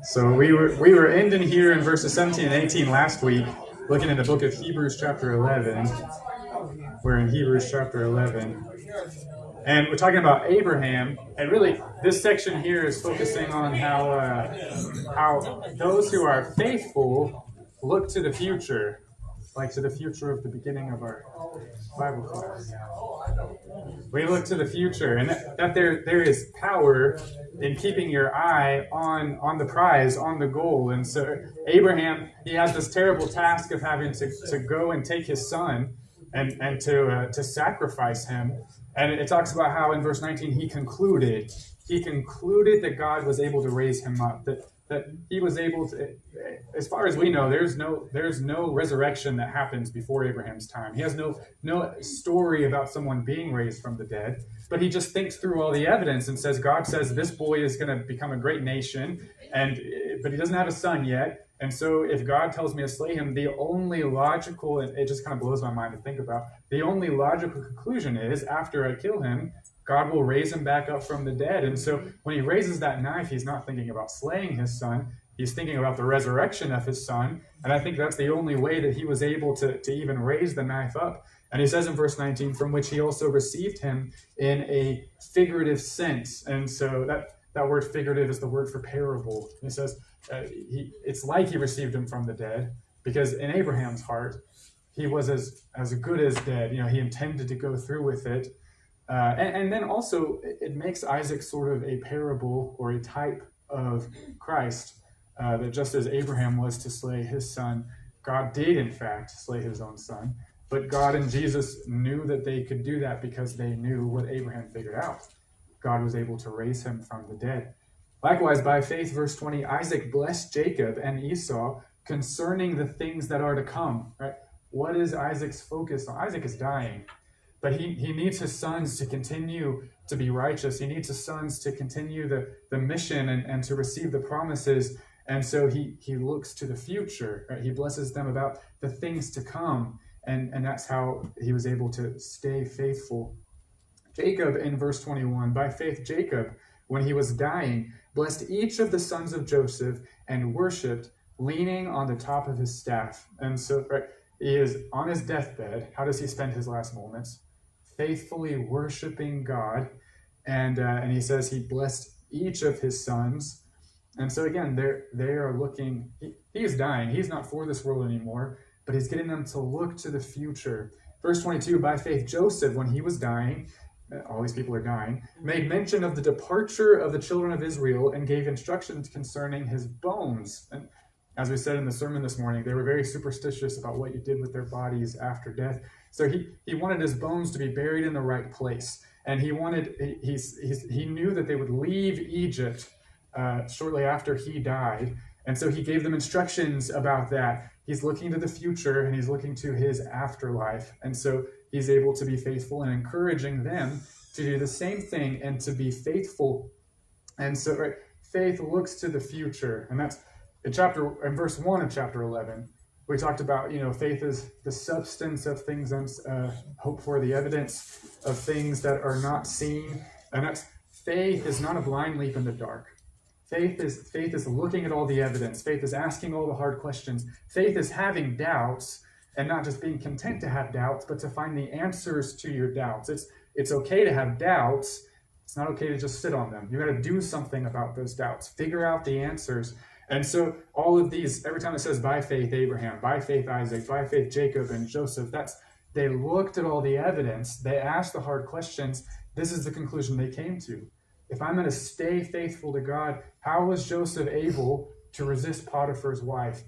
So we were ending here in verses 17 and 18 last week, looking at the book of Hebrews chapter 11. We're in Hebrews chapter 11. And we're talking about Abraham. And really, this section here is focusing on how those who are faithful look to the future, like to the future of the beginning of our Bible class. We look to the future, and that there is power in keeping your eye on the prize, on the goal. And so Abraham, he has this terrible task of having to go and take his son and to sacrifice him. And it talks about how in verse 19 he concluded that God was able to raise him up, that he was able to, as far as we know, there's no resurrection that happens before Abraham's time. He has no story about someone being raised from the dead, but he just thinks through all the evidence and says, God says this boy is going to become a great nation, but he doesn't have a son yet. And so if God tells me to slay him, the only logical, and it just kind of blows my mind to think about, the only logical conclusion is after I kill him, God will raise him back up from the dead. And so when he raises that knife, he's not thinking about slaying his son. He's thinking about the resurrection of his son. And I think that's the only way that he was able to even raise the knife up. And he says in verse 19, from which he also received him in a figurative sense. And so that word figurative is the word for parable. He says it's like he received him from the dead, because in Abraham's heart, he was as good as dead. He intended to go through with it. And then also, it makes Isaac sort of a parable or a type of Christ, that just as Abraham was to slay his son, God did, in fact, slay his own son. But God and Jesus knew that they could do that because they knew what Abraham figured out. God was able to raise him from the dead. Likewise, by faith, verse 20, Isaac blessed Jacob and Esau concerning the things that are to come. Right? What is Isaac's focus on? Isaac is dying. But he needs his sons to continue to be righteous. He needs his sons to continue the mission and to receive the promises. And so he looks to the future. Right? He blesses them about the things to come. And that's how he was able to stay faithful. Jacob, in verse 21, by faith Jacob, when he was dying, blessed each of the sons of Joseph and worshipped, leaning on the top of his staff. And so he is on his deathbed. How does he spend his last moments? Faithfully worshiping God, and he says he blessed each of his sons. And so again, they are looking. He is dying. He's not for this world anymore, but he's getting them to look to the future. Verse 22: by faith Joseph, when he was dying, all these people are dying, made mention of the departure of the children of Israel and gave instructions concerning his bones. And as we said in the sermon this morning, they were very superstitious about what you did with their bodies after death. So he wanted his bones to be buried in the right place. And he knew that they would leave Egypt shortly after he died. And so he gave them instructions about that. He's looking to the future and he's looking to his afterlife. And so he's able to be faithful and encouraging them to do the same thing and to be faithful. And so faith looks to the future. And that's in verse 1 of chapter 11. We talked about, faith is the substance of things hope for, the evidence of things that are not seen. And faith is not a blind leap in the dark. Faith is looking at all the evidence. Faith is asking all the hard questions. Faith is having doubts and not just being content to have doubts, but to find the answers to your doubts. It's okay to have doubts. It's not okay to just sit on them. You got to do something about those doubts. Figure out the answers. And so all of these, every time it says by faith Abraham, by faith Isaac, by faith Jacob and Joseph, they looked at all the evidence. They asked the hard questions. This is the conclusion they came to. If I'm going to stay faithful to God, how was Joseph able to resist Potiphar's wife?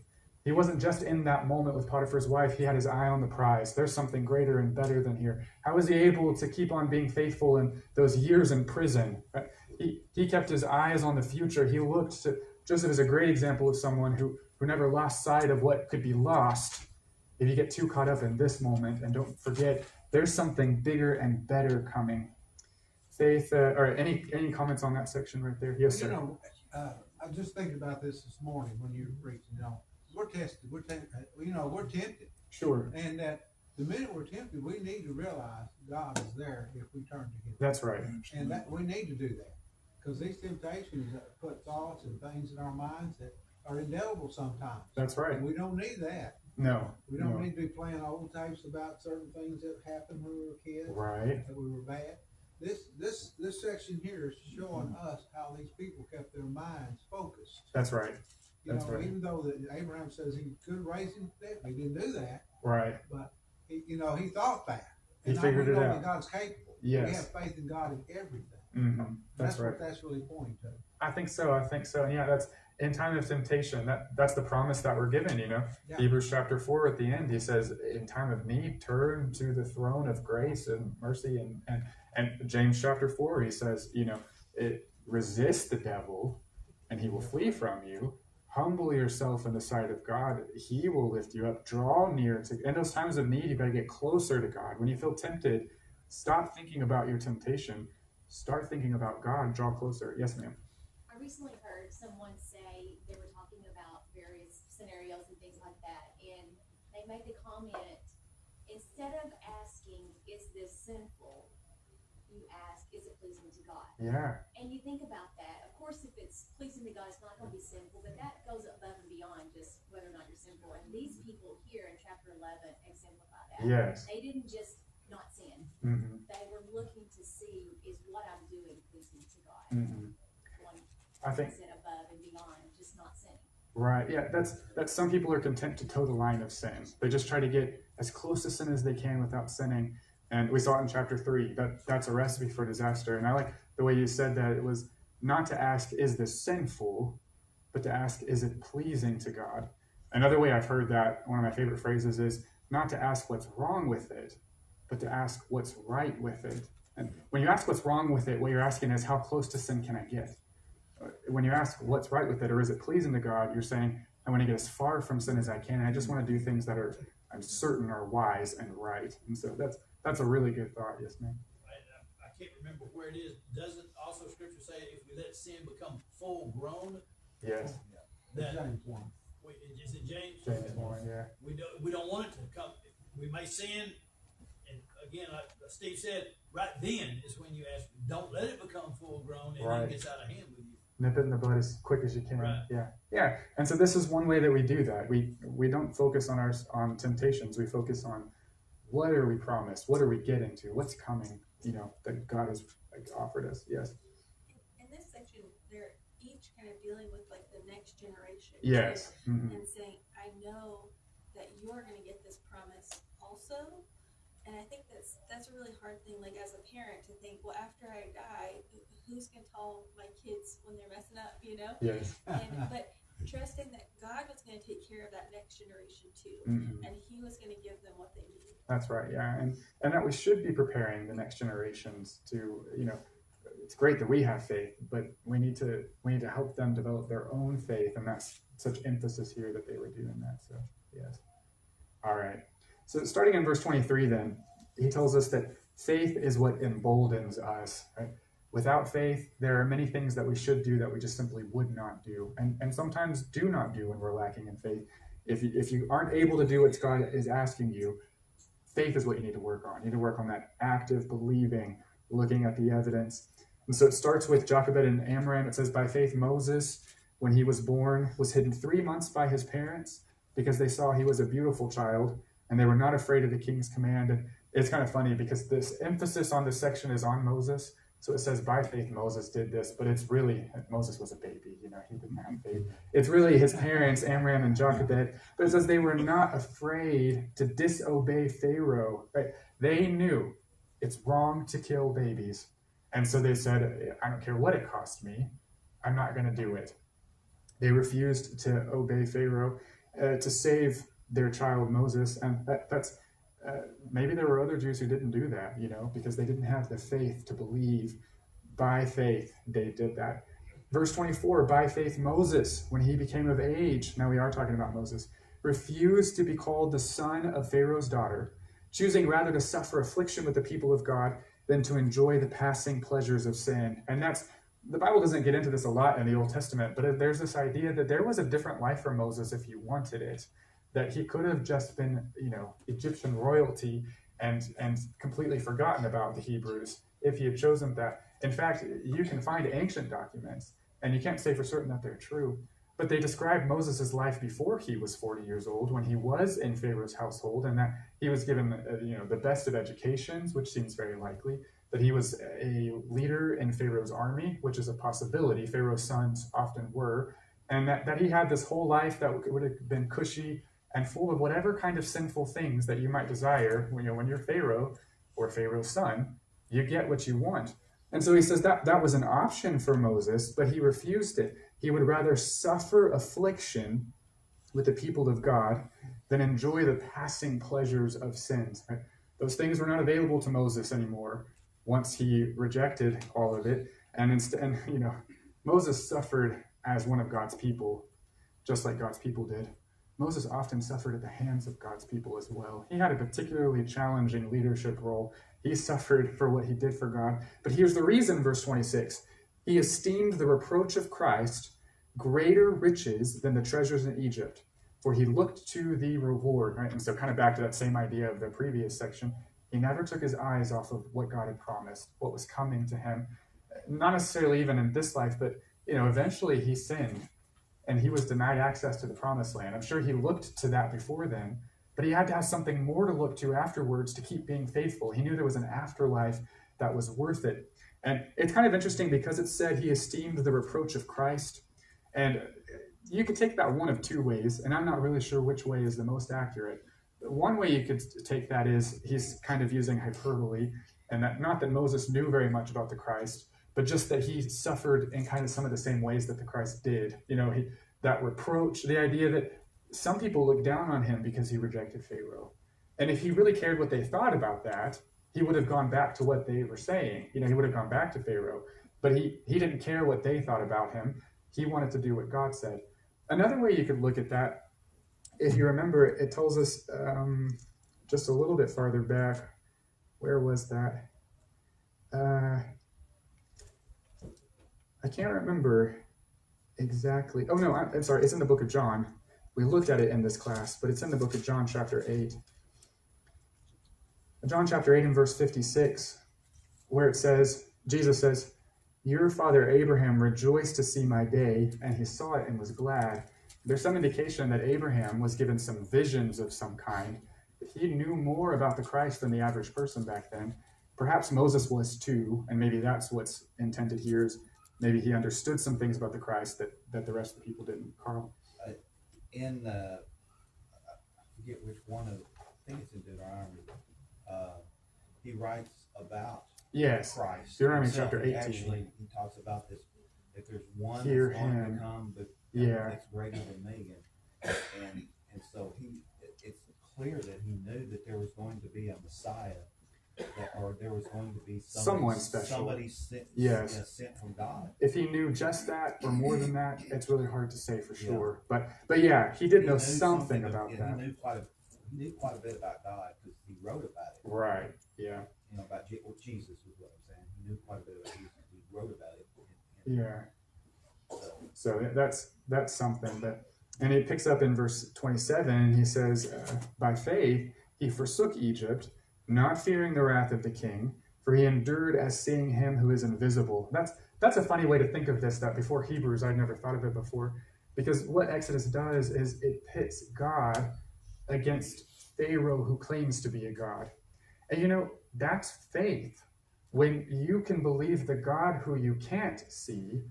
He wasn't just in that moment with Potiphar's wife. He had his eye on the prize. There's something greater and better than here. How was he able to keep on being faithful in those years in prison? He kept his eyes on the future. He looked to Joseph is a great example of someone who never lost sight of what could be lost if you get too caught up in this moment and don't forget there's something bigger and better coming. Faith, or any comments on that section right there? Yes, sir. I was just thinking about this morning when you were preaching. We're tested. We're tempted. Sure. And that the minute we're tempted, we need to realize God is there if we turn to Him. That's right. And that we need to do that. Because these temptations put thoughts and things in our minds that are indelible sometimes. That's right. And we don't need that. No. We don't need to be playing old tapes about certain things that happened when we were kids. Right. That we were bad. This section here is showing us how these people kept their minds focused. That's right. You know, even though that Abraham says he could raise him from death, he didn't do that. Right. But he thought that. He figured it out. That God's capable. Yes. We have faith in God in everything. Mm-hmm. That's right. What that's really pointing to. I think so. And yeah, that's in time of temptation. That's the promise that we're given. You know, Yeah. Hebrews chapter 4 at the end, he says, in time of need, turn to the throne of grace and mercy. And James chapter 4, he says, resist the devil, and he will flee from you. Humble yourself in the sight of God. He will lift you up. Draw near to. In those times of need, you got to get closer to God. When you feel tempted, stop thinking about your temptation. Start thinking about God. Draw closer. Yes, ma'am. I recently heard someone say they were talking about various scenarios and things like that, and they made the comment, instead of asking, is this sinful, you ask, is it pleasing to God? Yeah. And you think about that. Of course, if it's pleasing to God, it's not going to be sinful, but that goes above and beyond just whether or not you're sinful. And these people here in chapter 11 exemplify that. Yes. They didn't just not sin. Mm-hmm. They were looking to see, is what I'm doing pleasing to God? Mm-hmm. I think Above and beyond, just not sinning. Right. Yeah. That's some people are content to toe the line of sin. They just try to get as close to sin as they can without sinning. And we saw it in chapter 3. That's a recipe for disaster. And I like the way you said that. It was not to ask, is this sinful, but to ask, is it pleasing to God? Another way I've heard that, one of my favorite phrases is not to ask what's wrong with it, but to ask what's right with it. And when you ask what's wrong with it, what you're asking is, how close to sin can I get? When you ask what's right with it, or is it pleasing to God, you're saying, I want to get as far from sin as I can, and I just want to do things that I'm certain are wise and right. And so that's a really good thought. Yes, ma'am. I can't remember where it is. Doesn't also Scripture say if we let sin become full grown? Yes. That, James 1. Is it James? James 1, yeah. We don't want it to come. We may sin, and again, like Steve said, right then is when you ask, don't let it become full grown, and then it gets out of hand with you. Nip it in the bud as quick as you can. Right. Yeah. And so this is one way that we do that. We don't focus on temptations. We focus on what are we promised, what are we getting to, what's coming, that God has offered us. Yes. In this section, they're each kind of dealing with like the next generation. Yes. Mm-hmm. And saying, I know that you're going to get this promise also. And I think that's a really hard thing, like as a parent, to think, well, after I die, who's going to tell my kids when they're messing up, Yes. But trusting that God was going to take care of that next generation too, Mm-hmm. and He was going to give them what they need. That's right. Yeah. And that we should be preparing the next generations to, it's great that we have faith, but we need to help them develop their own faith. And that's such emphasis here that they were doing that. So, yes. All right. So starting in verse 23, then, he tells us that faith is what emboldens us, right? Without faith, there are many things that we should do that we just simply would not do, and sometimes do not do when we're lacking in faith. If you aren't able to do what God is asking you, faith is what you need to work on. You need to work on that active believing, looking at the evidence. And so it starts with Jochebed and Amram. It says, by faith, Moses, when he was born, was hidden 3 months by his parents because they saw he was a beautiful child, and they were not afraid of the king's command. And it's kind of funny because this emphasis on this section is on Moses. So it says, by faith, Moses did this, but it's really, Moses was a baby, he didn't have faith. It's really his parents, Amram and Jochebed. But it says they were not afraid to disobey Pharaoh, right? They knew it's wrong to kill babies. And so they said, I don't care what it costs me, I'm not going to do it. They refused to obey Pharaoh to save their child Moses. And that's maybe there were other Jews who didn't do that, because they didn't have the faith to believe. By faith, they did that. Verse 24, by faith, Moses, when he became of age, now we are talking about Moses, refused to be called the son of Pharaoh's daughter, choosing rather to suffer affliction with the people of God than to enjoy the passing pleasures of sin. And the Bible doesn't get into this a lot in the Old Testament, but there's this idea that there was a different life for Moses if you wanted it. That he could have just been, Egyptian royalty and completely forgotten about the Hebrews if he had chosen that. In fact, you can find ancient documents, and you can't say for certain that they're true, but they describe Moses' life before he was 40 years old, when he was in Pharaoh's household, and that he was given the best of educations, which seems very likely, that he was a leader in Pharaoh's army, which is a possibility. Pharaoh's sons often were, and that he had this whole life that would have been cushy and full of whatever kind of sinful things that you might desire. When you're Pharaoh or Pharaoh's son, you get what you want. And so he says that was an option for Moses, but he refused it. He would rather suffer affliction with the people of God than enjoy the passing pleasures of sins. Right? Those things were not available to Moses anymore once he rejected all of it. And instead, Moses suffered as one of God's people, just like God's people did. Moses often suffered at the hands of God's people as well. He had a particularly challenging leadership role. He suffered for what he did for God. But here's the reason, verse 26. He esteemed the reproach of Christ greater riches than the treasures in Egypt, for he looked to the reward. Right? And so kind of back to that same idea of the previous section, he never took his eyes off of what God had promised, what was coming to him. Not necessarily even in this life, but eventually he sinned and he was denied access to the promised land. I'm sure he looked to that before then, but he had to have something more to look to afterwards to keep being faithful. He knew there was an afterlife that was worth it. And it's kind of interesting because it said he esteemed the reproach of Christ. And you could take that one of two ways, and I'm not really sure which way is the most accurate. One way you could take that is he's kind of using hyperbole, and that not that Moses knew very much about the Christ, but just that he suffered in kind of some of the same ways that the Christ did. That reproach, the idea that some people look down on him because he rejected Pharaoh. And if he really cared what they thought about that, he would have gone back to what they were saying. He would have gone back to Pharaoh. But he didn't care what they thought about him. He wanted to do what God said. Another way you could look at that, if you remember, it tells us just a little bit farther back. Where was that? I can't remember exactly. Oh, no, I'm sorry. It's in the book of John. We looked at it in this class, but it's in the book of John, chapter 8. John chapter 8 and verse 56, where it says, Jesus says, "Your father Abraham rejoiced to see my day, and he saw it and was glad." There's some indication that Abraham was given some visions of some kind. He knew more about the Christ than the average person back then. Perhaps Moses was too, and maybe that's what's intended here, is maybe he understood some things about the Christ that the rest of the people didn't. Carl? I forget which one of, I think it's in Deuteronomy, he writes about Christ. Deuteronomy chapter 18. Actually, he talks about this, if there's one Hear that's going him. to come, but it's greater than me. And so it's clear that he knew that there was going to be a Messiah, or there was going to be Someone special. Somebody sent from God. If he knew just that or more than that, it's really hard to say for sure. But yeah, he did know something about that. He knew quite a bit about God because he wrote about it. Right. Yeah. About Jesus is what I'm saying. He knew quite a bit about Jesus. He wrote about it. Yeah. So that's something. And it picks up in verse 27, and he says, "By faith he forsook Egypt, not fearing the wrath of the king, for he endured as seeing him who is invisible." That's a funny way to think of this, that before Hebrews, I'd never thought of it before. Because what Exodus does is it pits God against Pharaoh, who claims to be a god. And that's faith. When you can believe the God who you can't see,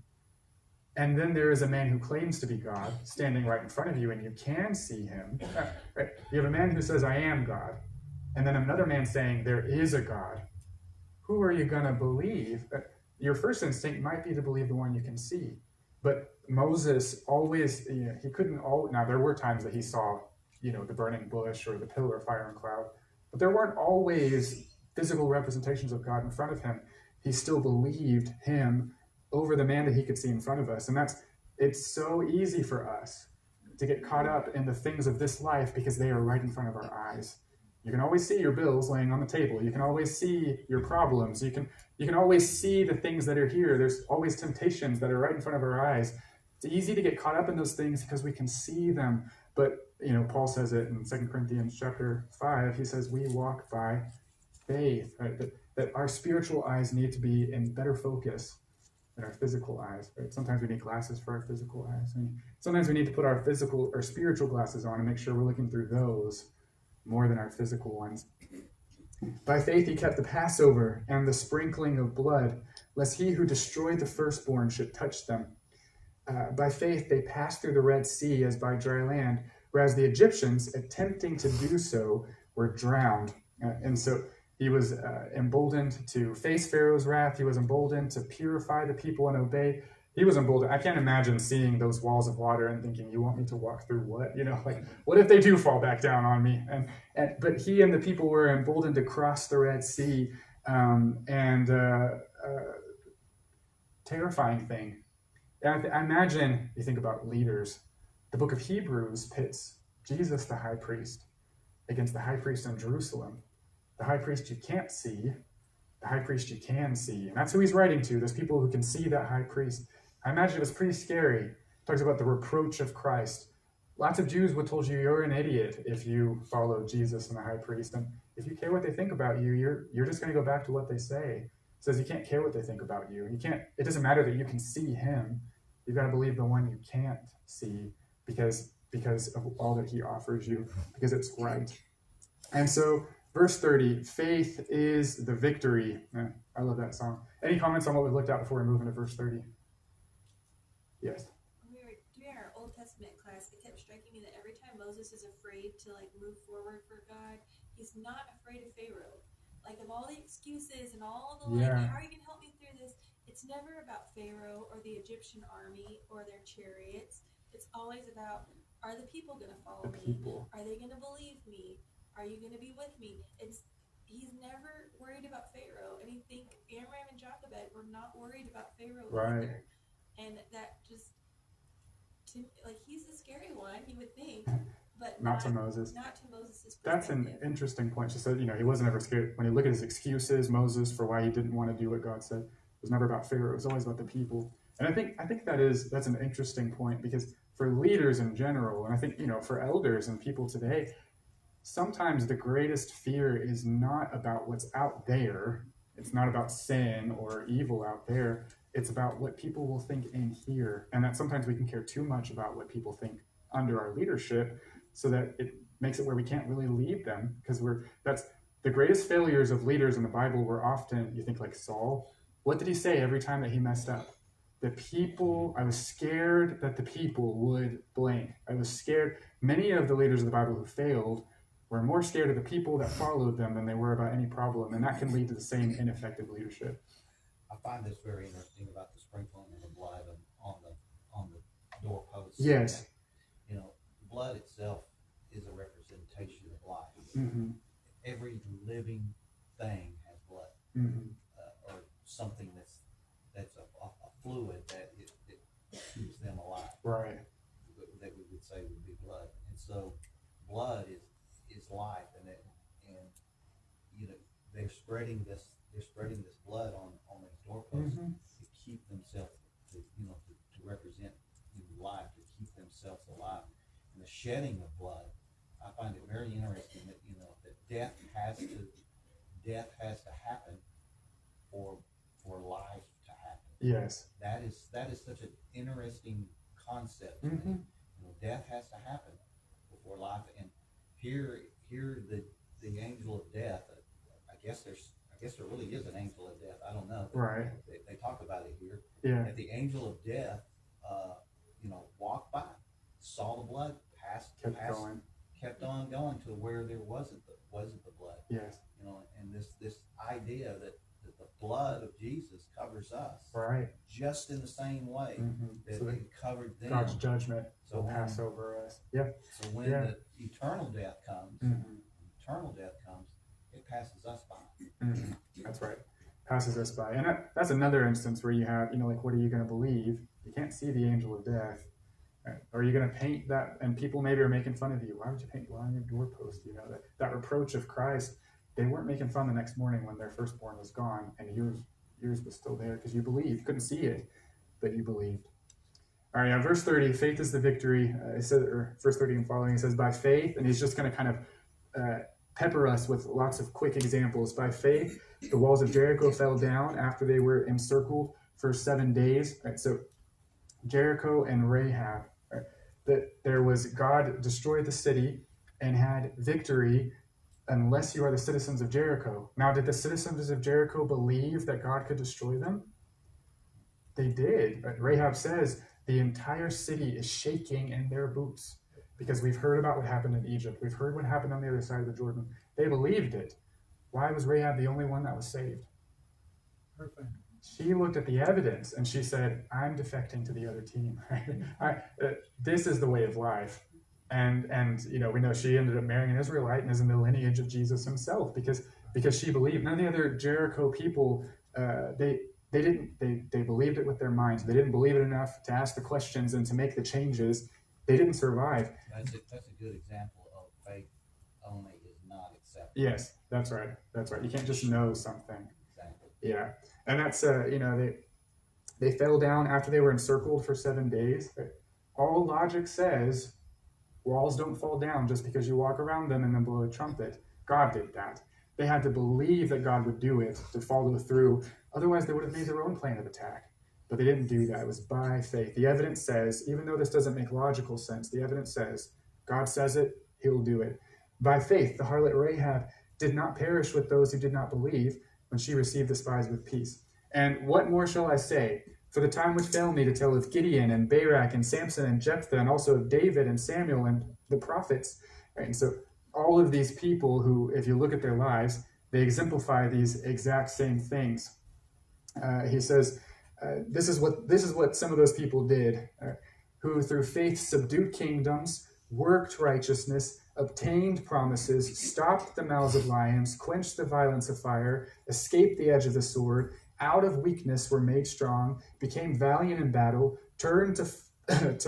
and then there is a man who claims to be God standing right in front of you and you can see him. Right? You have a man who says, "I am God," and then another man saying, "There is a God." Who are you going to believe? Your first instinct might be to believe the one you can see. But Moses always, he couldn't now there were times that he saw, the burning bush or the pillar of fire and cloud, but there weren't always physical representations of God in front of him. He still believed him over the man that he could see in front of us. And it's so easy for us to get caught up in the things of this life because they are right in front of our eyes. You can always see your bills laying on the table. You can always see your problems. You can always see the things that are here. There's always temptations that are right in front of our eyes. It's easy to get caught up in those things because we can see them. But, Paul says it in 2 Corinthians chapter 5. He says, we walk by faith. Right? that our spiritual eyes need to be in better focus than our physical eyes. Right? Sometimes we need glasses for our physical eyes. Sometimes we need to put our physical or spiritual glasses on and make sure we're looking through those more than our physical ones. By faith he kept the Passover and the sprinkling of blood, lest he who destroyed the firstborn should touch them. By faith they passed through the Red Sea as by dry land, whereas the Egyptians, attempting to do so, were drowned. And so he was emboldened to face Pharaoh's wrath. He was emboldened to purify the people and obey. He was emboldened. I can't imagine seeing those walls of water and thinking, you want me to walk through what? Like, what if they do fall back down on me? But he and the people were emboldened to cross the Red Sea. Terrifying thing. I imagine, you think about leaders, the book of Hebrews pits Jesus, the high priest, against the high priest in Jerusalem. The high priest you can't see, the high priest you can see. And that's who he's writing to, those people who can see that high priest. I imagine it was pretty scary. It talks about the reproach of Christ. Lots of Jews would told you you're an idiot if you follow Jesus and the high priest. And if you care what they think about you, you're just going to go back to what they say. It says you can't care what they think about you. It doesn't matter that you can see him. You've got to believe the one you can't see because of all that he offers you, because it's right. And so, verse 30, faith is the victory. I love that song. Any comments on what we've looked at before we move into verse 30? Yes. When we were doing our Old Testament class, it kept striking me that every time Moses is afraid to move forward for God, he's not afraid of Pharaoh. Like, of all the excuses and all the how are you going to help me through this? It's never about Pharaoh or the Egyptian army or their chariots. It's always about, are the people going to follow me? Are they going to believe me? Are you going to be with me? He's never worried about Pharaoh. And I think Amram and Jochebed were not worried about Pharaoh either. And that just, he's the scary one, you would think. But not to Moses. Not to Moses' perspective. That's an interesting point. She said, he wasn't ever scared. When you look at his excuses, Moses, for why he didn't want to do what God said, it was never about Pharaoh. It was always about the people. And I think that's an interesting point, because for leaders in general, and I think, for elders and people today, sometimes the greatest fear is not about what's out there. It's not about sin or evil out there. It's about what people will think in here. And that sometimes we can care too much about what people think under our leadership, so that it makes it where we can't really lead them, because that's the greatest failures of leaders in the Bible were often, you think like Saul, what did he say every time that he messed up? I was scared that the people would blank. I was scared. Many of the leaders of the Bible who failed were more scared of the people that followed them than they were about any problem, and that can lead to the same ineffective leadership. I find this very interesting about the sprinkling of the blood on the doorposts. Yes. Blood itself is a representation of life. Mm-hmm. Every living thing has blood, or something that's a fluid that it keeps them alive. Right. That we would say would be blood, and so blood is life, and they're spreading this blood on these doorposts to keep themselves to represent life, to keep themselves alive. And the shedding of blood, I find it very interesting that that death has to happen for life to happen. Yes, that is such an interesting concept. Death has to happen before life, and here the angel of death. I guess there really is an angel of death. I don't know. Right. They talk about it here. Yeah. That the angel of death, walked by, saw the blood, kept on going to where there wasn't the blood. Yes. And this idea that the blood of Jesus covers us. Right. Just in the same way that it covered them. God's judgment will pass over us. Yeah. So when the eternal death comes, it passes us by. That's right. Passes us by. And that's another instance where you have, what are you going to believe? You can't see the angel of death. Are you going to paint that? And people maybe are making fun of you. Why would you paint blood on your doorpost? That reproach of Christ. They weren't making fun the next morning when their firstborn was gone and yours was still there, because you believed. You couldn't see it, but you believed. All right, verse 30, faith is the victory. Verse 30 and following, it says, by faith, and he's just going to kind of pepper us with lots of quick examples. By faith, the walls of Jericho fell down after they were encircled for 7 days. Right? So Jericho and Rahab, right? That there was God destroyed the city and had victory unless you are the citizens of Jericho. Now, did the citizens of Jericho believe that God could destroy them? They did. But Rahab says the entire city is shaking in their boots because we've heard about what happened in Egypt. We've heard what happened on the other side of the Jordan. They believed it. Why was Rahab the only one that was saved? Her family. She looked at the evidence and she said, I'm defecting to the other team. This is the way of life. And we know she ended up marrying an Israelite and is in the lineage of Jesus himself because she believed. None of the other Jericho people, they believed it with their minds. They didn't believe it enough to ask the questions and to make the changes. They didn't survive. That's a good example of faith only is not acceptable. Yes, that's right. That's right. You can't just know something. Exactly. Yeah, and that's they fell down after they were encircled for 7 days. All logic says walls don't fall down just because you walk around them and then blow a trumpet. God did that. They had to believe that God would do it to follow through. Otherwise, they would have made their own plan of attack. But they didn't do that. It was by faith. The evidence says, even though this doesn't make logical sense, the evidence says, God says it, he'll do it. By faith, the harlot Rahab did not perish with those who did not believe when she received the spies with peace. And what more shall I say? For the time would fail me to tell of Gideon and Barak and Samson and Jephthah and also of David and Samuel and the prophets. Right? And so all of these people who, if you look at their lives, they exemplify these exact same things. He says, this is what some of those people did, who through faith subdued kingdoms, worked righteousness, obtained promises, stopped the mouths of lions, quenched the violence of fire, escaped the edge of the sword, out of weakness were made strong, became valiant in battle, turned to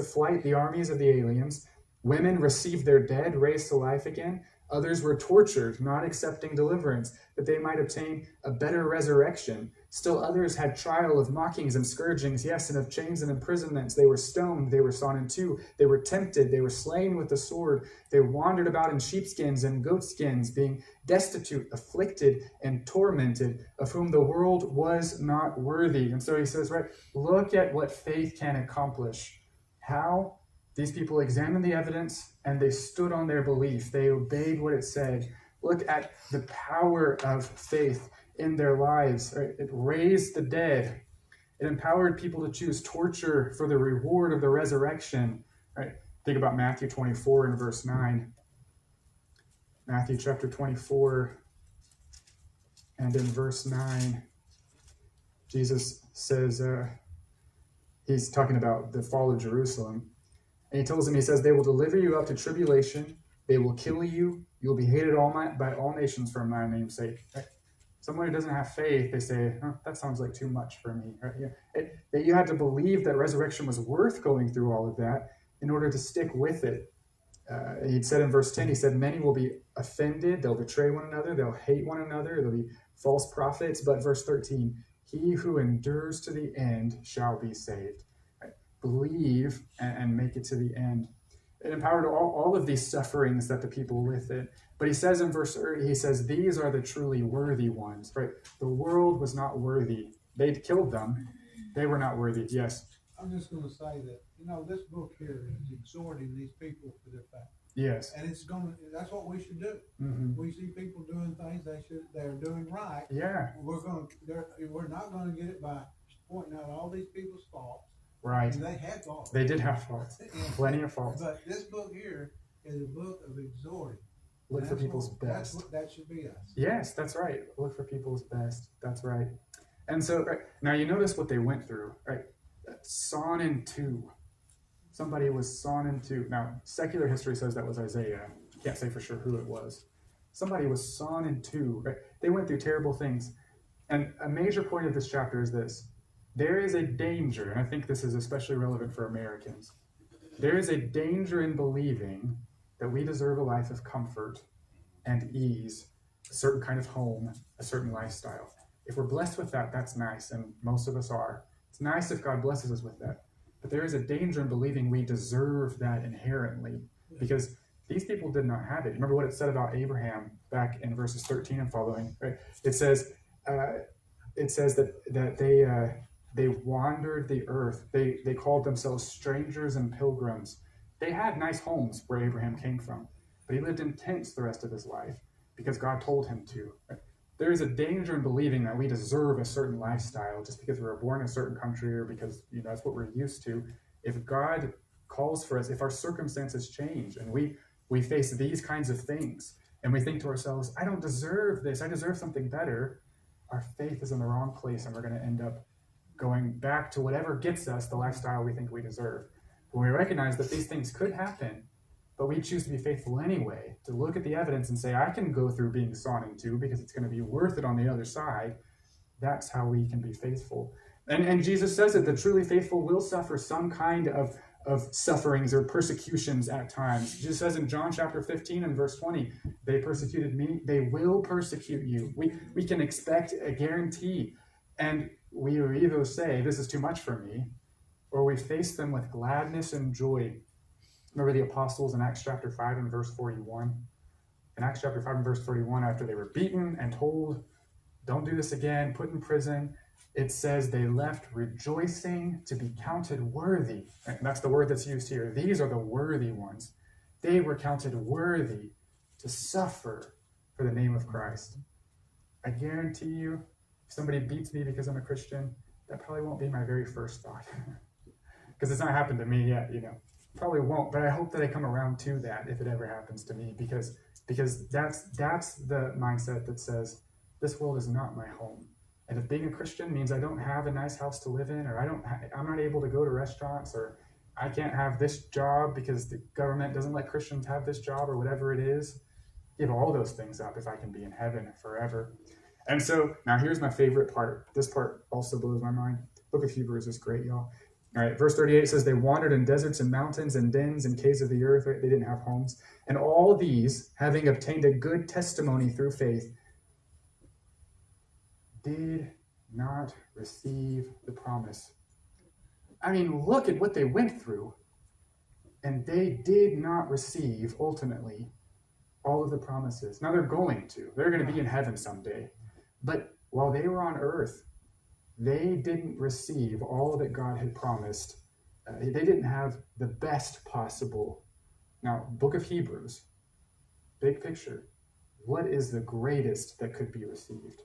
flight the armies of the aliens. Women received their dead raised to life again. Others were tortured, not accepting deliverance, that they might obtain a better resurrection. Still others had trial of mockings and scourgings, yes, and of chains and imprisonments. They were stoned, they were sawn in two, they were tempted, they were slain with the sword. They wandered about in sheepskins and goatskins, being destitute, afflicted, and tormented, of whom the world was not worthy. And so he says, right, look at what faith can accomplish. How? These people examined the evidence and they stood on their belief. They obeyed what it said. Look at the power of faith in their lives. Right? It raised the dead. It empowered people to choose torture for the reward of the resurrection. Right? Think about Matthew 24 and verse 9. Matthew chapter 24 and in verse 9, Jesus says, he's talking about the fall of Jerusalem. And he tells them, he says, they will deliver you up to tribulation. They will kill you. You'll be hated by all nations for my name's sake. Right? Someone who doesn't have faith, they say, that sounds like too much for me. Right? That you had to believe that resurrection was worth going through all of that in order to stick with it. He said in verse 10, he said, many will be offended. They'll betray one another. They'll hate one another. There'll be false prophets. But verse 13, he who endures to the end shall be saved. Believe and make it to the end. It empowered all of these sufferings that the people with it. But he says in verse 30, he says, these are the truly worthy ones, right? The world was not worthy. They'd killed them. They were not worthy. Yes. I'm just going to say that, this book here is exhorting these people to their faith. Yes. And that's what we should do. Mm-hmm. We see people doing things they're doing right. Yeah. We're not going to get it by pointing out all these people's faults. Right. And they had faults. They did have faults. Plenty of faults. But this book here is a book of exhorting. Look for people's best. That should be us. Yes, that's right. Look for people's best. That's right. And so, right, now you notice what they went through, right? Sawn in two. Somebody was sawn in two. Now, secular history says that was Isaiah. Can't say for sure who it was. Somebody was sawn in two, right? They went through terrible things. And a major point of this chapter is this. There is a danger, and I think this is especially relevant for Americans. There is a danger in believing that we deserve a life of comfort and ease, a certain kind of home, a certain lifestyle. If we're blessed with that, that's nice, and most of us are. It's nice if God blesses us with that. But there is a danger in believing we deserve that inherently, because These people did not have it. Remember what it said about Abraham back in verses 13 and following, right? It says that they wandered the earth. They called themselves strangers and pilgrims. They had nice homes where Abraham came from, but he lived in tents the rest of his life because God told him to. Right? There is a danger in believing that we deserve a certain lifestyle just because we were born in a certain country or because that's what we're used to. If God calls for us, if our circumstances change and we face these kinds of things and we think to ourselves, I don't deserve this, I deserve something better, our faith is in the wrong place and we're going to end up going back to whatever gets us the lifestyle we think we deserve. When we recognize that these things could happen, but we choose to be faithful anyway, to look at the evidence and say, I can go through being sawn in two because it's going to be worth it on the other side, that's how we can be faithful. And Jesus says that the truly faithful will suffer some kind of sufferings or persecutions at times. Jesus says in John chapter 15 and verse 20, they persecuted me, they will persecute you. We can expect a guarantee. And we either say, this is too much for me, or we face them with gladness and joy. Remember the apostles in Acts chapter 5 and verse 41? In Acts chapter 5 and verse 41, after they were beaten and told, don't do this again, put in prison, it says they left rejoicing to be counted worthy. And that's the word that's used here. These are the worthy ones. They were counted worthy to suffer for the name of Christ. I guarantee you, if somebody beats me because I'm a Christian, that probably won't be my very first thought. Because it's not happened to me yet, Probably won't, but I hope that I come around to that if it ever happens to me, because that's the mindset that says, this world is not my home. And if being a Christian means I don't have a nice house to live in, or I'm not able to go to restaurants, or I can't have this job because the government doesn't let Christians have this job, or whatever it is, give all those things up if I can be in heaven forever. And so now here's my favorite part. This part also blows my mind. Book of Hebrews is great, y'all. All right, verse 38 says, they wandered in deserts and mountains and dens and caves of the earth. Right? They didn't have homes. And all these, having obtained a good testimony through faith, did not receive the promise. I mean, look at what they went through. And they did not receive, ultimately, all of the promises. Now they're going to. They're going to be in heaven someday. But while they were on earth, they didn't receive all that God had promised. They didn't have the best possible. Now, book of Hebrews, big picture. What is the greatest that could be received?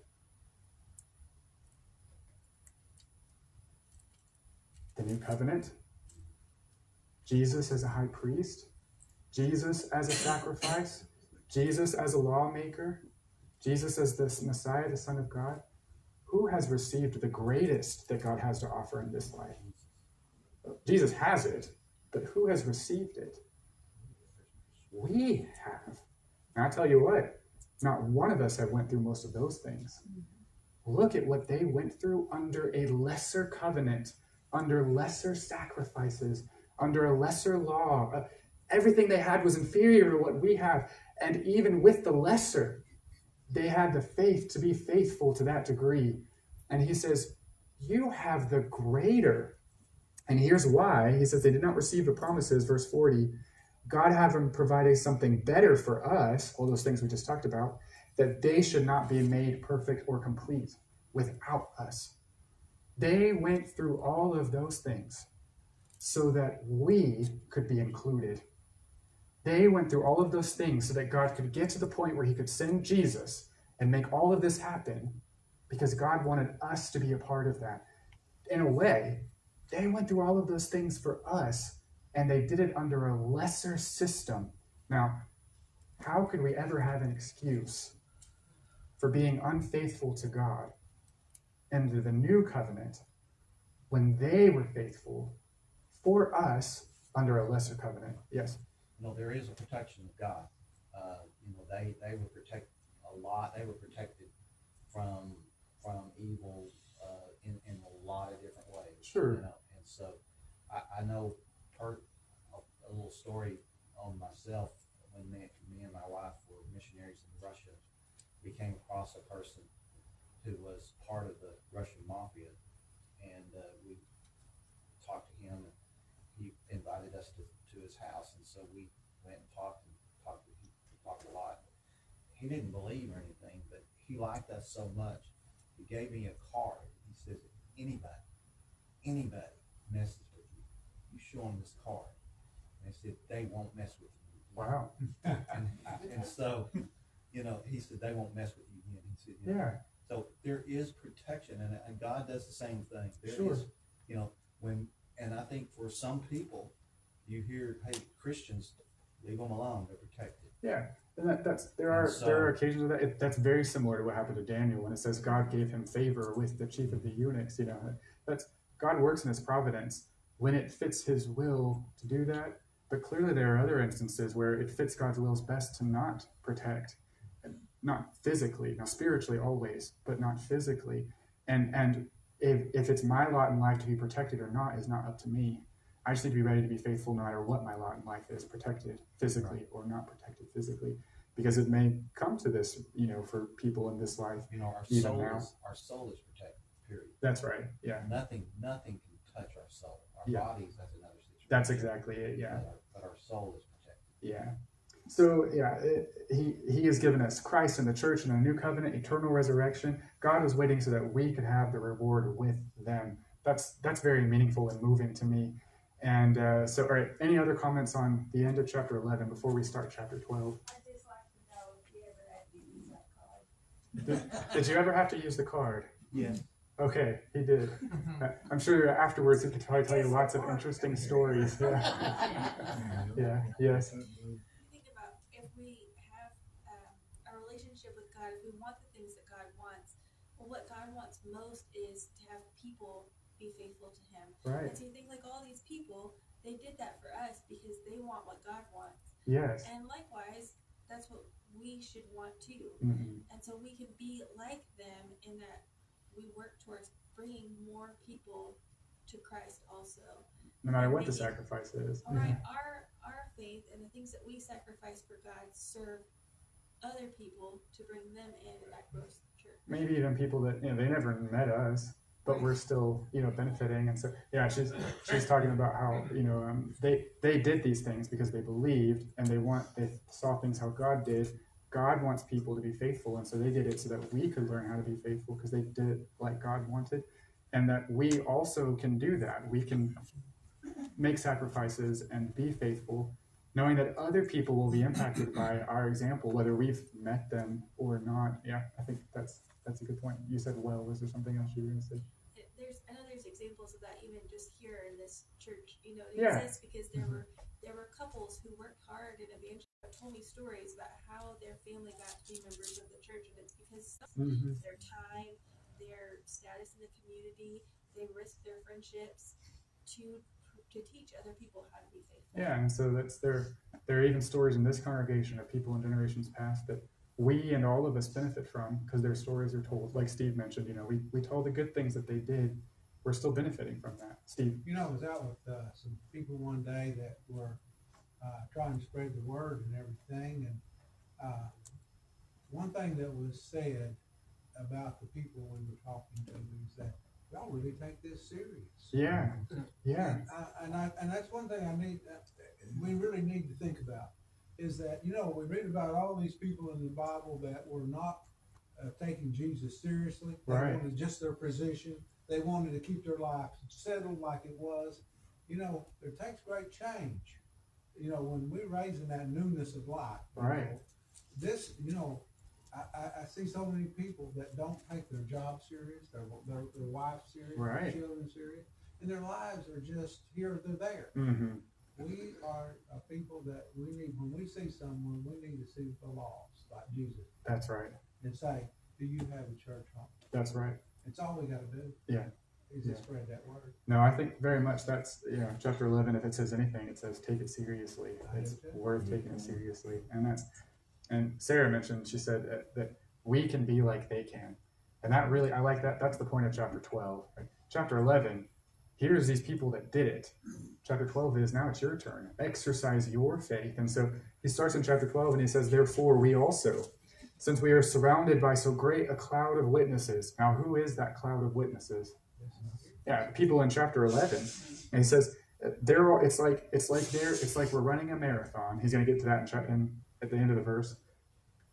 The new covenant. Jesus as a high priest. Jesus as a sacrifice. Jesus as a lawmaker. Jesus as the Messiah, the Son of God. Who has received the greatest that God has to offer in this life? Jesus has it, but who has received it? We have. And I'll tell you what, not one of us have went through most of those things. Look at what they went through under a lesser covenant, under lesser sacrifices, under a lesser law. Everything they had was inferior to what we have. And even with the lesser, they had the faith to be faithful to that degree. And he says, you have the greater. And here's why. He says they did not receive the promises, verse 40. God having provided something better for us, all those things we just talked about, that they should not be made perfect or complete without us. They went through all of those things so that we could be included. They went through all of those things so that God could get to the point where he could send Jesus and make all of this happen, because God wanted us to be a part of that. In a way, they went through all of those things for us, and they did it under a lesser system. Now, how could we ever have an excuse for being unfaithful to God under the new covenant when they were faithful for us under a lesser covenant? Yes. There is a protection of God. They were protected a lot. They were protected from evil in a lot of different ways. Sure. And so I know a little story on myself. When me and my wife were missionaries in Russia, we came across a person who was part of the Russian mafia, and we talked to him, and he invited us to his house, and so we went and talked he didn't believe or anything, but he liked us so much, he gave me a card. He says, if anybody messes with you, you show them this card. And he said, they won't mess with you. Wow. And so, he said, they won't mess with you again. He said, Yeah. So there is protection, and God does the same thing. There Sure. is, and I think for some people, you hear, hey, Christians, leave them alone, they're protected. Yeah. And there are occasions of that. That's very similar to what happened to Daniel when it says God gave him favor with the chief of the eunuchs. That's God works in his providence when it fits his will to do that. But clearly there are other instances where it fits God's will's best to not protect, not physically, now spiritually always, but not physically. And if it's my lot in life to be protected or not is not up to me. I just need to be ready to be faithful no matter what my lot in life is, protected physically or not protected physically, because it may come to this, for people in this life. Our soul is protected, period. That's right. Yeah. Nothing can touch our soul. Our bodies, that's another situation. That's exactly it. Yeah. But our soul is protected. Yeah. So he has given us Christ and the church and a new covenant, eternal resurrection. God was waiting so that we could have the reward with them. That's very meaningful and moving to me. And all right, any other comments on the end of chapter 11 before we start chapter 12? I'd just like to know if you ever had to use that card. Did you ever have to use the card? Yes. Okay, he did. I'm sure afterwards he could probably tell you lots of interesting stories. Yeah. Yeah. Yes. Think about if we have a relationship with God, if we want the things that God wants, well, what God wants most is to have people be faithful to him. Right. And so you think like all these people, they did that for us because they want what God wants. Yes. And likewise, that's what we should want too. Mm-hmm. And so we can be like them in that we work towards bringing more people to Christ also. No matter what the sacrifice is. All right, our faith and the things that we sacrifice for God serve other people to bring them in, and that grows the church. Maybe even people that they never met us, but we're still benefiting. And so she's talking about how they did these things because they believed and they saw things how God did. God wants people to be faithful, and so they did it so that we could learn how to be faithful because they did it like God wanted, and that we also can do that. We can make sacrifices and be faithful, knowing that other people will be impacted by our example, whether we've met them or not. Yeah, I think that's a good point. You said, well, was there something else you were going to say? I know there's examples of that even just here in this church. It Yeah. exists because there were couples who worked hard and told me stories about how their family got to be members of the church, and it's because their time, their status in the community, they risked their friendships to teach other people how to be faithful. Yeah, and so there are even stories in this congregation of people in generations past that we and all of us benefit from because their stories are told. Like Steve mentioned, we told the good things that they did. We're still benefiting from that. Steve? I was out with some people one day that were trying to spread the word and everything. And one thing that was said about the people we were talking to is that y'all really take this serious. Yeah, yeah. And that's one thing we really need to think about is that, we read about all these people in the Bible that were not taking Jesus seriously. They Right. wanted just their position. They wanted to keep their life settled like it was. It takes great change. When we're raising that newness of life. Right. I see so many people that don't take their job serious, their wife serious, Right. their children serious, and their lives are just here or there. Mm-hmm. We are a people that when we see someone, we need to see the lost, like Jesus, That's right. and say, do you have a church home? That's right. It's all we gotta do. Yeah. Is just spread that word. No, I think very much that's, chapter 11, if it says anything, it says take it seriously. It's worth taking it seriously. And Sarah mentioned, she said that we can be like they can. And that really, I like that. That's the point of chapter 12. Right? Chapter 11, here's these people that did it. Chapter 12 is now it's your turn. Exercise your faith. And so he starts in chapter 12 and he says, therefore we also, since we are surrounded by so great a cloud of witnesses. Now, who is that cloud of witnesses? Yeah, people in chapter 11. And he says, it's like we're running a marathon. He's going to get to that at the end of the verse.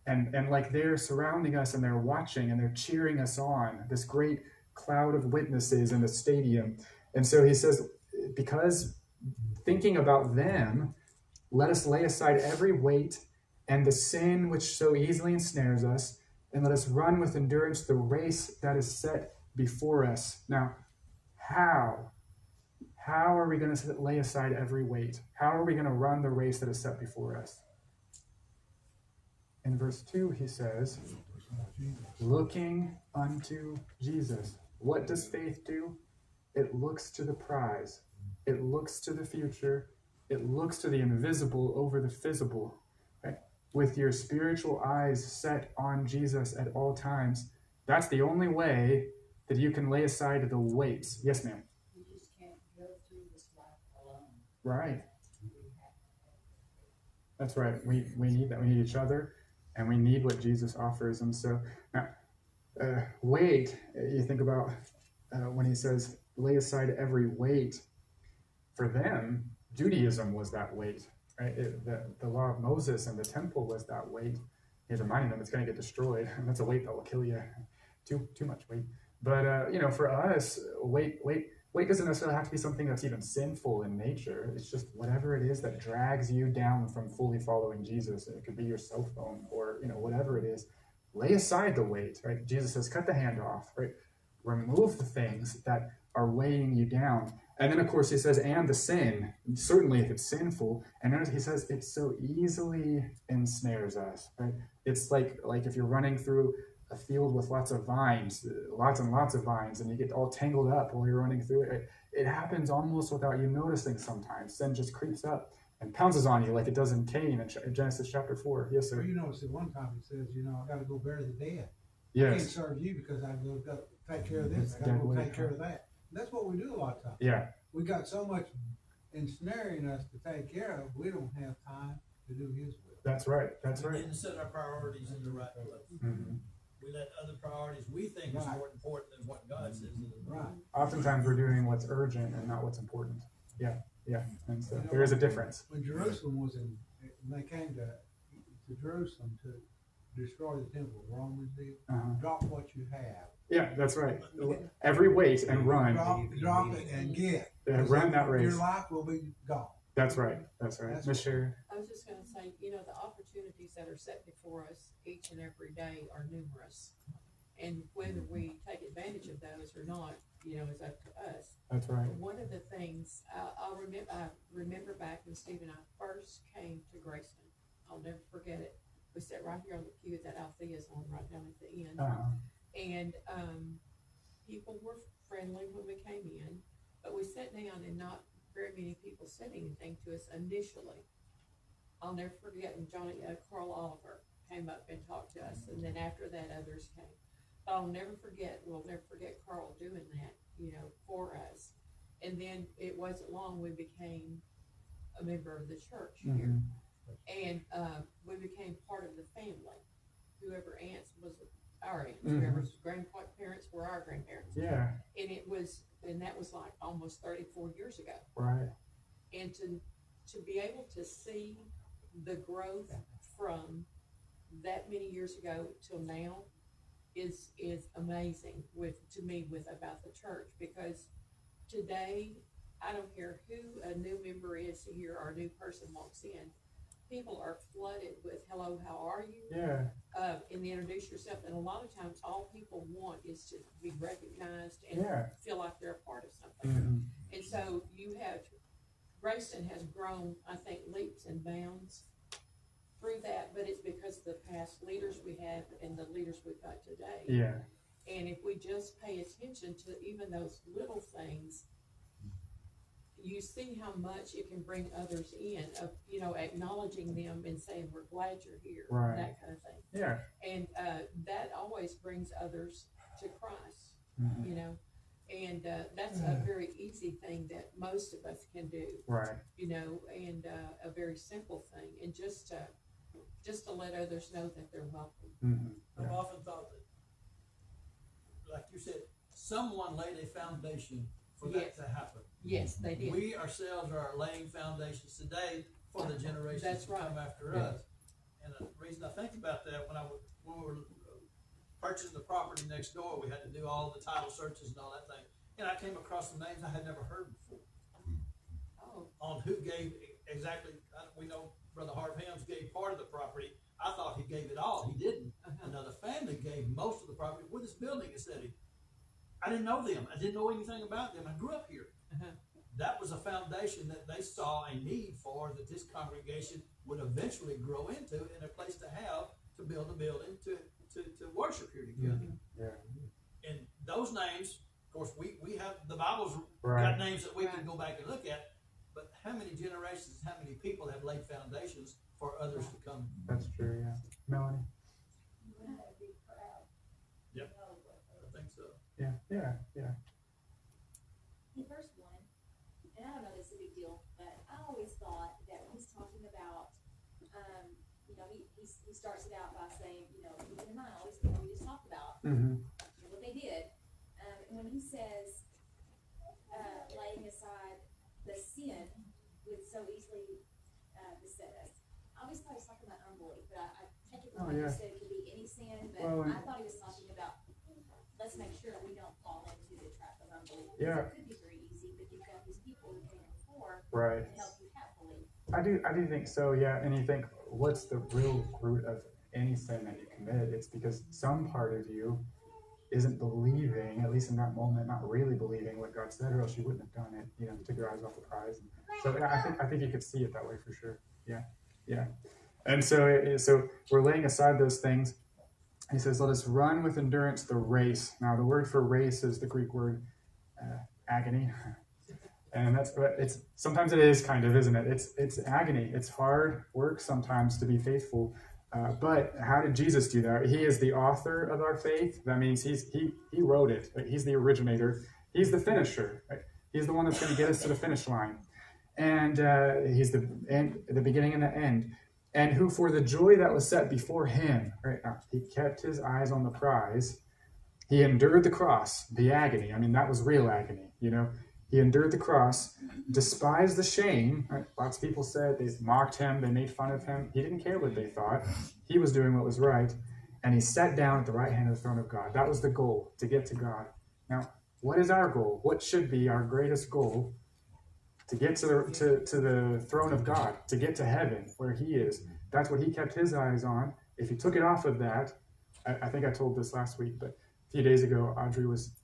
And like they're surrounding us and they're watching and they're cheering us on, this great cloud of witnesses in the stadium. And so he says, because thinking about them, let us lay aside every weight and the sin which so easily ensnares us, and let us run with endurance the race that is set before us. Now, how? How are we going to lay aside every weight? How are we going to run the race that is set before us? In verse 2, he says, looking unto Jesus. What does faith do? It looks to the prize. It looks to the future. It looks to the invisible over the visible. Right? With your spiritual eyes set on Jesus at all times, that's the only way that you can lay aside the weights. Yes, ma'am. You just can't go through this life alone. Right. You have That's right. We need that. We need each other, and we need what Jesus offers. And so, now, weight, you think about when he says, lay aside every weight. For them, Judaism was that weight. Right? The law of Moses and the temple was that weight. He's reminding them it's going to get destroyed. And that's a weight that will kill you. Too much weight. But for us, weight doesn't necessarily have to be something that's even sinful in nature. It's just whatever it is that drags you down from fully following Jesus. It could be your cell phone or whatever it is. Lay aside the weight. Right? Jesus says, cut the hand off. Right? Remove the things that are weighing you down. And then, of course, he says, and the sin, certainly if it's sinful. And then he says, it so easily ensnares us, right? It's like if you're running through a field with lots of vines, lots and lots of vines, and you get all tangled up while you're running through it. It happens almost without you noticing sometimes. Sin just creeps up and pounces on you like it does in Cain in Genesis chapter 4. Yes, sir. Well, you notice at one time he says, I got to go bury the dead. I can't Yes. serve you because I got to take care of this. I got to go take care of that. That's what we do a lot of times. Yeah. We got so much ensnaring us to take care of, we don't have time to do his will. That's right. That's We right. didn't set our priorities in the right place. Mm-hmm. We let other priorities we think is more important than what God says is Right. Oftentimes we're doing what's urgent and not what's important. Yeah. And so there is a difference. When Jerusalem when they came to Jerusalem to destroy the temple, Romans did, drop what you have. Yeah, that's right. Every weight and run. Drop it and get. Run that race. Your life will be gone. That's right. That's right. Miss Sherry. I was just gonna say, the opportunities that are set before us each and every day are numerous. And whether we take advantage of those or not, is up to us. That's right. But one of the things, I remember back when Steve and I first came to Graceland, I'll never forget it. We sat right here on the pew that Althea's on right down at the end. And people were friendly when we came in, but we sat down and not very many people said anything to us initially. I'll never forget when Carl Oliver came up and talked to us, and then after that others came. But we'll never forget Carl doing that, for us. And then it wasn't long we became a member of the church here. And we became part of the family. Whoever aunts was our aunts, whoever's grandparents were our grandparents. Yeah. And that was like almost 34 years ago. Right. And to be able to see the growth from that many years ago till now is amazing to me about the church, because today, I don't care who a new member is here or a new person walks in, people are flooded with hello, how are you? Yeah. And introduce yourself. And a lot of times all people want is to be recognized and feel like they're a part of something. And so Graceland has grown, I think, leaps and bounds through that, but it's because of the past leaders we have and the leaders we've got today. Yeah. And if we just pay attention to even those little things, you see how much it can bring others in, of acknowledging them and saying we're glad you're here, Right. that kind of thing. Yeah. And that always brings others to Christ, and that's a very easy thing that most of us can do, Right. and a very simple thing, and just to let others know that they're welcome. I've often thought that, like you said, someone laid a foundation for that to happen. Yes, they did. We ourselves are laying foundations today for the generations That's to right. come after us. And the reason I think about that, when we were purchasing the property next door, we had to do all the title searches and all that thing. And I came across some names I had never heard before Oh, on who gave exactly. We know Brother Harv Helms gave part of the property. I thought he gave it all. He didn't. Another family gave most of the property with this building instead. I didn't know them. I didn't know anything about them. I grew up here. That was a foundation that they saw a need for, that this congregation would eventually grow into, and a place to have, to build a building to worship here together. Yeah. And those names, of course, we have, the Bible's Right. got names that we can go back and look at, but how many generations, how many people have laid foundations for others to come? That's true, yeah. Melanie? You would have a big crowd. Yep. You know what I think so. Yeah, yeah. In verse 1, and I don't know, this is a big deal, but I always thought that when he's talking about, he starts it out by saying, keep in mind all these things we just talked about, Mm-hmm. what they did. And when he says, laying aside the sin which so easily beset us, I always thought he was talking about unbelief, but I take it Oh, from what yeah. you said, it could be any sin, but Well, I thought he was talking about, let's make sure we don't fall into the trap of unbelief. Yeah. It could be very easy, but you've got these people who came before Right. to help you have belief. I do think so, yeah. And you think, what's the real root of any sin that you commit? It's because some part of you isn't believing, at least in that moment, not really believing what God said, or else you wouldn't have done it. Took your eyes off the prize. So yeah, I think you could see it that way for sure. Yeah. And so we're laying aside those things. He says, "Let us run with endurance the race." Now, the word for race is the Greek word agony. And sometimes it is kind of, isn't it? It's agony. It's hard work sometimes to be faithful. But how did Jesus do that? He is the author of our faith. That means he wrote it. Right? He's the originator. He's the finisher. Right? He's the one that's going to get us to the finish line. And he's the beginning and the end. And who, for the joy that was set before him, right? He kept his eyes on the prize. He endured the cross, the agony. I mean, that was real agony, He endured the cross, despised the shame. Right? Lots of people said they mocked him, they made fun of him. He didn't care what they thought. He was doing what was right. And he sat down at the right hand of the throne of God. That was the goal, to get to God. Now, what is our goal? What should be our greatest goal? To get to the throne of God, to get to heaven, where he is. That's what he kept his eyes on. If he took it off of that, I think I told this last week, but a few days ago, Audrey was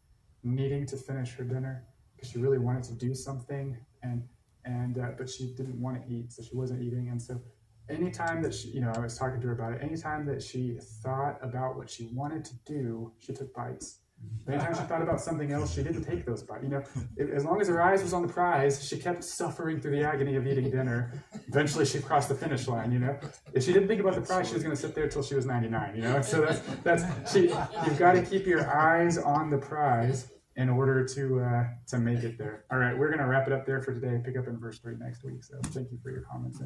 needing to finish her dinner because she really wanted to do something, but she didn't want to eat, so she wasn't eating. And so anytime that she, I was talking to her about it, anytime that she thought about what she wanted to do, she took bites. Anytime she thought about something else, she didn't take those bites. As long as her eyes was on the prize, she kept suffering through the agony of eating dinner. Eventually, she crossed the finish line. If she didn't think about the prize, she was going to sit there till she was 99. So you've got to keep your eyes on the prize in order to make it there. All right, we're going to wrap it up there for today and pick up in verse 3 next week. So thank you for your comments.